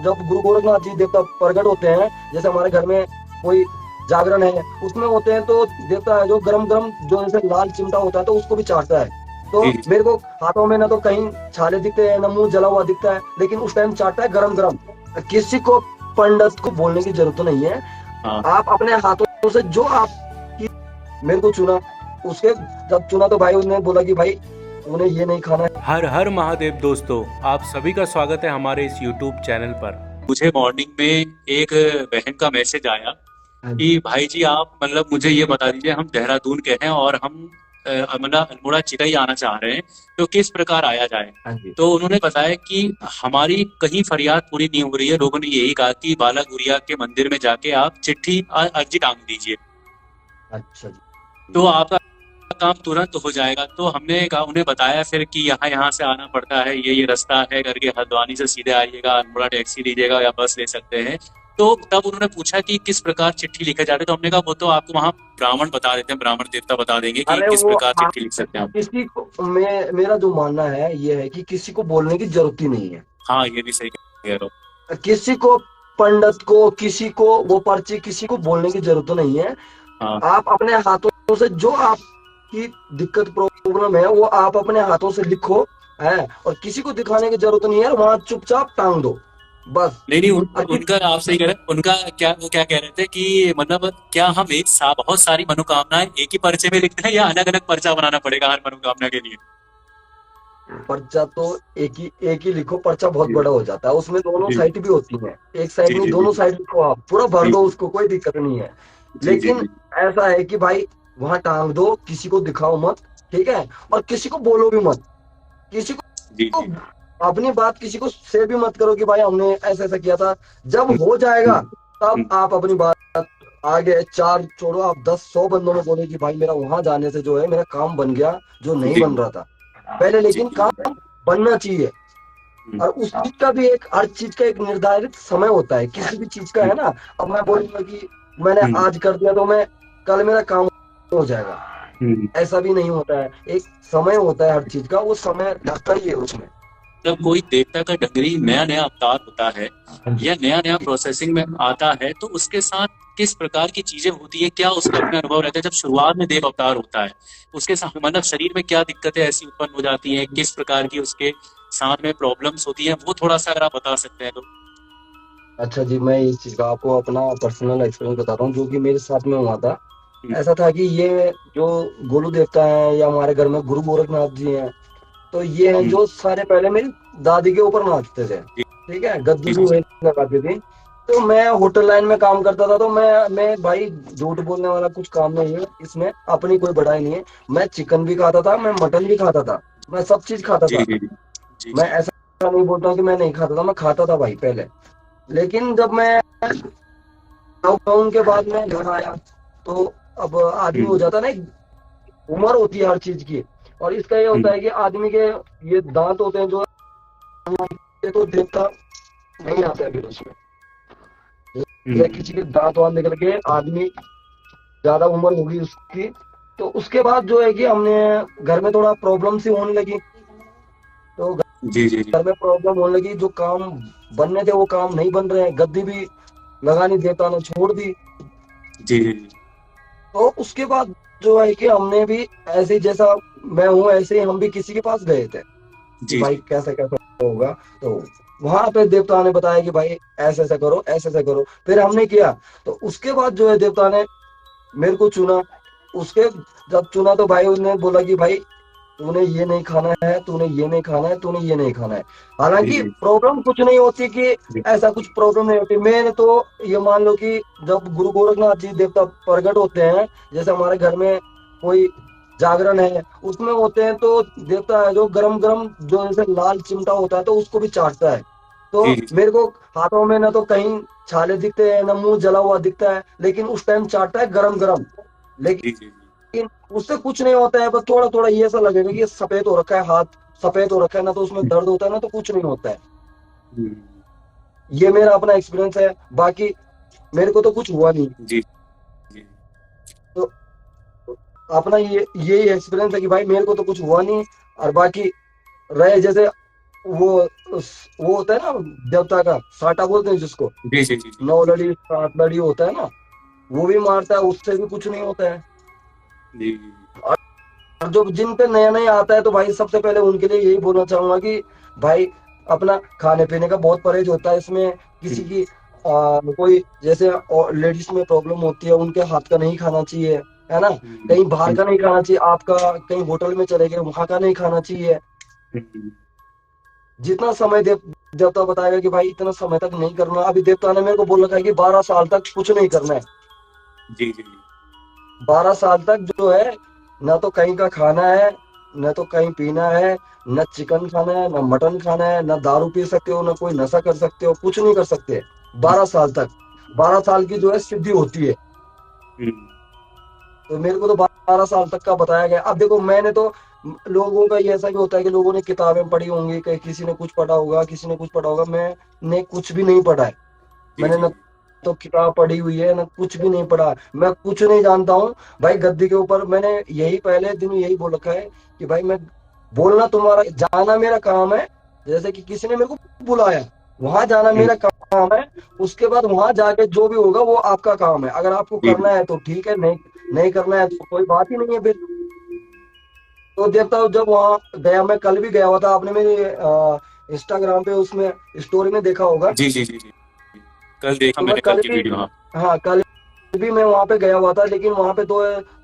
जब गुरु गोरखनाथ जी देवता प्रकट होते हैं, जैसे हमारे घर में कोई जागरण है उसमें होते हैं, तो देवता है जो गरम गरम जो जैसे लाल चिमटा होता है तो उसको भी चाटता है। तो जी मेरे को हाथों में ना तो कहीं छाले दिखते हैं, ना मुंह जला हुआ दिखता है, लेकिन उस टाइम चाटता है गरम गरम। किसी को पंडित को बोलने की जरूरत नहीं है। हाँ। आप अपने हाथों से जो आप मेरे को चुना, उसके जब चुना तो भाई उसने बोला कि भाई तूने ये नहीं खाना है। हर हर महादेव दोस्तों, आप सभी का स्वागत है हमारे इस YouTube चैनल पर। मुझे मॉर्निंग में एक बहन का मैसेज आया हाँ कि भाई जी आप मतलब मुझे ये बता दीजिए, हम देहरादून के हैं और हम मतलब अल्मोड़ा चिरई आना चाह रहे हैं, तो किस प्रकार आया जाए। जी। तो उन्होंने बताया कि हमारी कहीं फरियाद पूरी नहीं हो रही है, लोगों ने यही कहा कि बाला गुरिया के मंदिर में जाके आप चिट्ठी अर्जी टांग दीजिए अच्छा जी। तो आपका काम तुरंत हो जाएगा। तो हमने कहा, उन्हें बताया फिर कि यहाँ से आना पड़ता है, ये रास्ता है करके, हल्द्वानी से सीधे आइएगा, अल्मोड़ा टैक्सी लीजिएगा या बस ले सकते हैं। तो तब उन्होंने पूछा कि किस प्रकार चिट्ठी लिखे जाते, तो हमने कहा वो तो आपको वहाँ ब्राह्मण बता देते हैं, ब्राह्मण देवता बता देंगे कि अरे किस वो प्रकार आप चिट्ठी लिख सकते हैं आप। किसी को मेरा जो मानना है ये है कि किसी को बोलने की जरूरत ही नहीं है। हाँ, ये भी सही कह रहे हो। किसी को पंडित को किसी को वो पर्ची किसी को बोलने की जरूरत नहीं है। हाँ आप अपने हाथों से जो आपकी दिक्कत प्रॉब्लम है वो आप अपने हाथों से लिखो है, और किसी को दिखाने की जरूरत नहीं है, वहां चुपचाप टांग दो बस। नहीं नहीं, अति उनका आप सही कह रहे हैं। उनका क्या, वो क्या कह रहे थे कि मतलब क्या हम एक साथ बहुत सारी मनोकामनाएं एक ही पर्चे में लिखते हैं या अलग अलग पर्चा बनाना पड़ेगा हर मनोकामना के लिए। पर्चा तो एक ही लिखो, पर्चा बहुत जी बड़ा हो जाता है, उसमें दोनों जी साइड भी होती हैं, एक साइड जी नहीं जी दोनों जी साइड लिखो, आप पूरा भर जी दो उसको, कोई दिक्कत नहीं है। जी जी लेकिन जी ऐसा है कि भाई वहां टांग दो, किसी को दिखाओ मत, ठीक है, और किसी को बोलो भी मत, किसी जी को जी। अपनी बात किसी को शेयर भी मत करो कि भाई हमने ऐसा ऐसा किया था। जब हम्म, हो जाएगा तब हम्म, आप अपनी बात आगे चार छोड़ो, आप 10 100 बंदों में बोलो कि भाई मेरा वहां जाने से जो है मेरा काम बन गया जो नहीं जी बन रहा था पहले, जी लेकिन जी। काम बनना चाहिए। हम्म, और उस चीज का भी एक, हर चीज का एक निर्धारित समय होता है, किसी भी चीज का है ना। अब मैं बोलूंगा कि मैंने हम्म, आज कर दिया तो मैं कल मेरा काम हो जाएगा, हम्म। ऐसा भी नहीं होता है। एक समय होता है हर चीज का, वो समय लगता ही है उसमें। जब कोई देवता का डंगरी नया नया अवतार होता है हाँ जी। या नया नया प्रोसेसिंग में आता है, तो उसके साथ किस प्रकार की चीजें होती है, क्या उसका अपना अनुभव रहता है जब शुरुआत में देव अवतार होता है, उसके साथ मतलब शरीर में क्या दिक्कतें ऐसी उत्पन्न हो जाती हैं, किस प्रकार की उसके साथ में प्रॉब्लम्स होती हैं, वो थोड़ा सा अगर आप बता सकते हैं तो। अच्छा जी, मैं इस चीज का आपको अपना पर्सनल एक्सपीरियंस बताता हूँ जो कि मेरे साथ में हुआ था। हम्म, ऐसा था कि ये जो गोलू देवता है या हमारे घर में गुरु गोरखनाथ जी हैं, तो ये हैं हम्म, जो सारे पहले मेरी दादी के ऊपर नाचते थे, जी ठीक है, गद्दी जी भी जी वही लगाती थी। तो मैं होटल लाइन में काम करता था, तो मैं भाई झूठ बोलने वाला कुछ काम नहीं है इसमें, अपनी कोई बड़ाई नहीं है। मैं चिकन भी खाता था, मैं मटन भी खाता था, मैं सब चीज खाता जी था। जी जी मैं जी ऐसा नहीं बोलता हूँ कि मैं नहीं खाता था, मैं खाता था भाई पहले। लेकिन जब मैं लॉकडाउन के बाद में घर आया, तो अब आदमी हम्म, हो जाता है ना, एक उम्र होती है हर चीज की। और इसका ये होता हम्म, है कि आदमी के ये दांत होते हैं जो, ये तो देवता नहीं आता है फिर उसमें, या हम्म, किसी के दांत वांत निकल के आदमी ज्यादा उम्र होगी उसकी, तो उसके बाद जो है कि हमने घर में थोड़ा प्रॉब्लम सी होने लगी। तो जी जी जी घर में प्रॉब्लम होने लगी, जो काम बनने थे वो काम नहीं बन रहे हैं, गद्दी भी लगानी देवता ने छोड़ दी। जी जी तो उसके बाद जो है कि हमने भी ऐसे ही, जैसा मैं हूँ ऐसे ही हम भी किसी के पास गए थे कि जी भाई जी कैसे कैसे होगा। तो वहां पे देवता ने बताया कि भाई ऐसे ऐसे करो, ऐसे ऐसे करो, फिर हमने किया। तो उसके बाद जो है देवता ने मेरे को चुना। उसके जब चुना तो भाई उसने बोला कि भाई तूने ये नहीं खाना है, तूने ये नहीं खाना है, तूने ये नहीं खाना है। जी हालांकि जी प्रॉब्लम कुछ नहीं होती कि, जी ऐसा कुछ प्रॉब्लम नहीं होती। मैंने तो ये मान लो कि जब गुरु गोरखनाथ जी देवता प्रकट होते हैं, जैसे हमारे घर में कोई जागरण है उसमें होते हैं, तो देवता है जो गरम गरम जो जैसे लाल चिमटा होता है तो उसको भी चाटता है। तो जी जी मेरे को हाथों में ना तो कहीं छाले दिखते हैं, ना मुंह जला हुआ दिखता है, लेकिन उस टाइम चाटता है गरम गरम। जी जी लेकिन उससे कुछ नहीं होता है, बस थोड़ा थोड़ा ये ऐसा लगेगा कि ये सफेद हो रखा है, हाथ सफेद हो रखा है ना, तो उसमें दर्द होता है ना, तो कुछ नहीं होता है। हम्म, ये मेरा अपना एक्सपीरियंस है, बाकी मेरे को तो कुछ हुआ नहीं। जी जी तो अपना ये यही एक्सपीरियंस है कि भाई मेरे को तो कुछ हुआ नहीं। और बाकी रहे जैसे वो वो होता है ना देवता का साटा बोलते हैं जिसको, जी जी जी जी 9 लड़ी 7 लड़ी होता है ना, वो भी मारता है, उससे भी कुछ नहीं होता है। जी और जो जिन पे नया नया आता है तो भाई सबसे पहले उनके लिए यही बोलना चाहूंगा कि भाई अपना खाने पीने का बहुत परहेज होता है इसमें। किसी की कोई जैसे लेडीज में प्रॉब्लम होती है, उनके हाथ का नहीं खाना चाहिए, है ना। कहीं बाहर का नहीं खाना चाहिए, आपका कहीं होटल में चले गए वहां का नहीं खाना चाहिए। जितना समय देवता बताएगा कि भाई इतना समय तक नहीं करना। अभी देवता ने मेरे को बोल रखा है कि 12 साल तक कुछ नहीं करना है। जी जी 12 साल तक जो है ना तो कहीं का खाना है, न तो कहीं पीना है, न चिकन खाना है, न मटन खाना है, न दारू पी सकते हो, न कोई नशा कर सकते हो, कुछ नहीं कर सकते 12 साल तक। 12 साल की जो है सिद्धि होती है। तो मेरे को तो 12 साल तक का बताया गया। अब देखो मैंने तो लोगों का ये ऐसा भी होता है कि लोगों ने किताबें पढ़ी होंगी, कहीं किसी ने कुछ पढ़ा होगा, किसी ने कुछ पढ़ा होगा, मैंने कुछ भी नहीं पढ़ा है। जी मैंने जी न तो किताब पढ़ी हुई है, ना कुछ भी नहीं पढ़ा, मैं कुछ नहीं जानता हूँ। भाई गद्दी के ऊपर मैंने यही पहले दिन यही बोल रखा है कि भाई मैं बोलना तुम्हारा, जाना मेरा काम है। जैसे कि किसी ने मेरे को बुलाया, वहां जाना मेरा काम है। उसके बाद वहां जाके जो भी होगा वो आपका काम है। अगर आपको जी करना है तो ठीक है, नहीं नहीं करना है तो कोई बात ही नहीं है फिर। तो देखता हूँ जब वहां गया, मैं कल भी गया हुआ था, आपने मेरे इंस्टाग्राम पे उसमें स्टोरी में देखा होगा। जी जी जी जी कल देखा तो मैं मैंने कल कल की भी, वीडियो। हाँ हाँ कल भी मैं वहां पे गया हुआ था, लेकिन वहां पे तो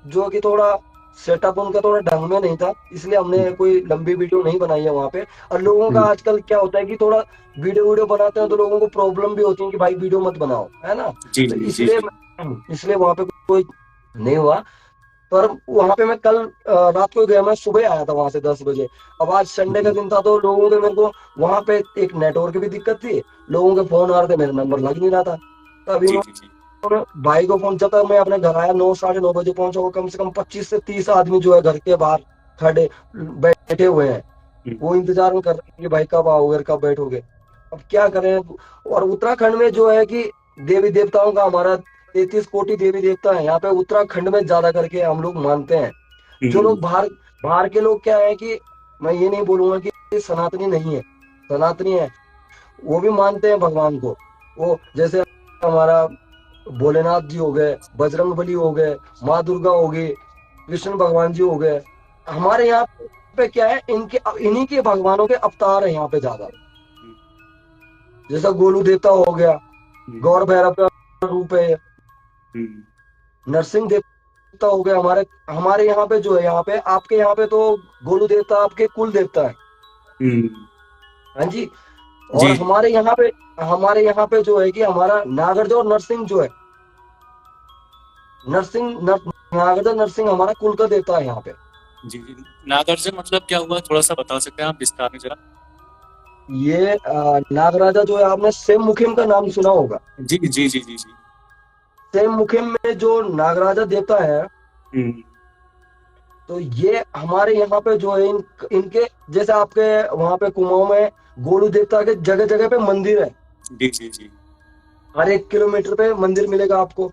जो कि थोड़ा सेटअप उनका थोड़ा ढंग में नहीं था, इसलिए हमने कोई लंबी वीडियो नहीं बनाई है वहां पे। और लोगों का आजकल क्या होता है कि थोड़ा वीडियो वीडियो बनाते हैं तो लोगों को प्रॉब्लम भी होती है कि भाई वीडियो मत बनाओ, है ना। जी तो जी जी इसलिए जी इसलिए वहां पे कोई नहीं हुआ। पर वहां पे मैं कल रात को गया, मैं सुबह आया था वहां से 10 बजे। अब आज संडे का दिन था तो लोगों के मेरे को वहां पे एक नेटवर्क की भी दिक्कत थी, लोगों के फोन आ रहे थे, मेरा नंबर लग नहीं रहा था। तो अभी जी जी जी मैं भाई को फोन, जब तक मैं अपने घर आया 9 साढ़े 9 बजे पहुंचा, वो कम से कम 25 से 30 आदमी जो है घर के बाहर खड़े बैठे हुए हैं। वो इंतजार में कर रहे हैं कि भाई कब आओगे कब बैठोगे। अब क्या करें। और उत्तराखंड में जो है कि देवी देवताओं का हमारा 33 कोटि देवी देवता है यहाँ पे उत्तराखंड में ज्यादा करके हम लोग मानते हैं। जो लोग बाहर बाहर के लोग क्या है कि मैं ये नहीं बोलूंगा कि ये सनातनी नहीं है, सनातनी है, वो भी मानते हैं भगवान को। वो जैसे हमारा भोलेनाथ जी हो गए, बजरंग बली हो गए, माँ दुर्गा हो गई, कृष्ण भगवान जी हो गए। हमारे यहाँ पे क्या है, इनके इन्हीं के भगवानों के अवतार है यहाँ पे ज्यादा। जैसा गोलू देवता हो गया, गौर भैरव का रूप है, नरसिंह देवता हो गया। हमारे हमारे यहाँ पे जो है, यहाँ पे आपके यहाँ पे तो गोलू देवता आपके कुल देवता है। हाँ जी। और जी हमारे यहाँ पे जो है कि हमारा नागरजो और नरसिंह जो है, नागरजो नरसिंह हमारा कुल का देवता है यहाँ पे। जी जी नागार्जुन मतलब क्या हुआ, थोड़ा सा बता सकते हैं आप विस्तार में जरा। ये नागराजा जो है, आपने सेम मुखिम का नाम सुना होगा। जी जी जी जी जी सेम मुखिम में जो नागराजा देवता है, तो ये हमारे यहाँ पे जो है इनके जैसे आपके वहां पे कुमाऊं में गोलू देवता के जगह जगह पे मंदिर है। जी जी जी हर 1 किलोमीटर पे मंदिर मिलेगा आपको।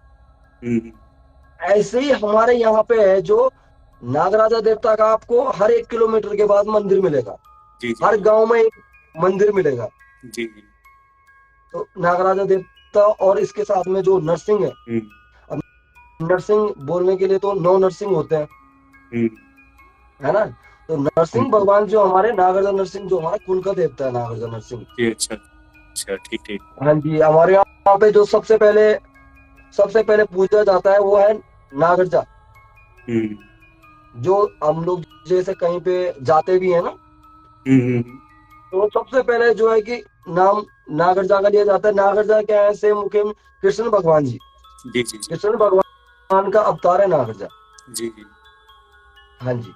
ऐसे ही हमारे यहाँ पे है जो नागराजा देवता का, आपको हर 1 किलोमीटर के बाद मंदिर मिलेगा। जी जी हर गांव में एक मंदिर मिलेगा। जी जी तो नागराजा देवता और इसके साथ में जो नरसिंह है, अब नरसिंह बोलने के लिए तो 9 नरसिंह होते हैं, है ना। तो नरसिंह भगवान जो हमारे, नागराजा नरसिंह जो हमारा कुल का देवता है, नागराजा नरसिंह। जी अच्छा अच्छा ठीक ठीक हाँ जी। हमारे यहाँ पे जो सबसे पहले पूजा जाता है वो है नागरजा। जो हम लोग जैसे कहीं पे जाते भी है ना, तो सबसे पहले जो है कि नाम नागरजा का लिया जाता है। नागरजा क्या है, से मुखिम कृष्ण भगवान जी, जी जी जी कृष्ण भगवान का अवतार है नागरजा। जी जी हाँ जी।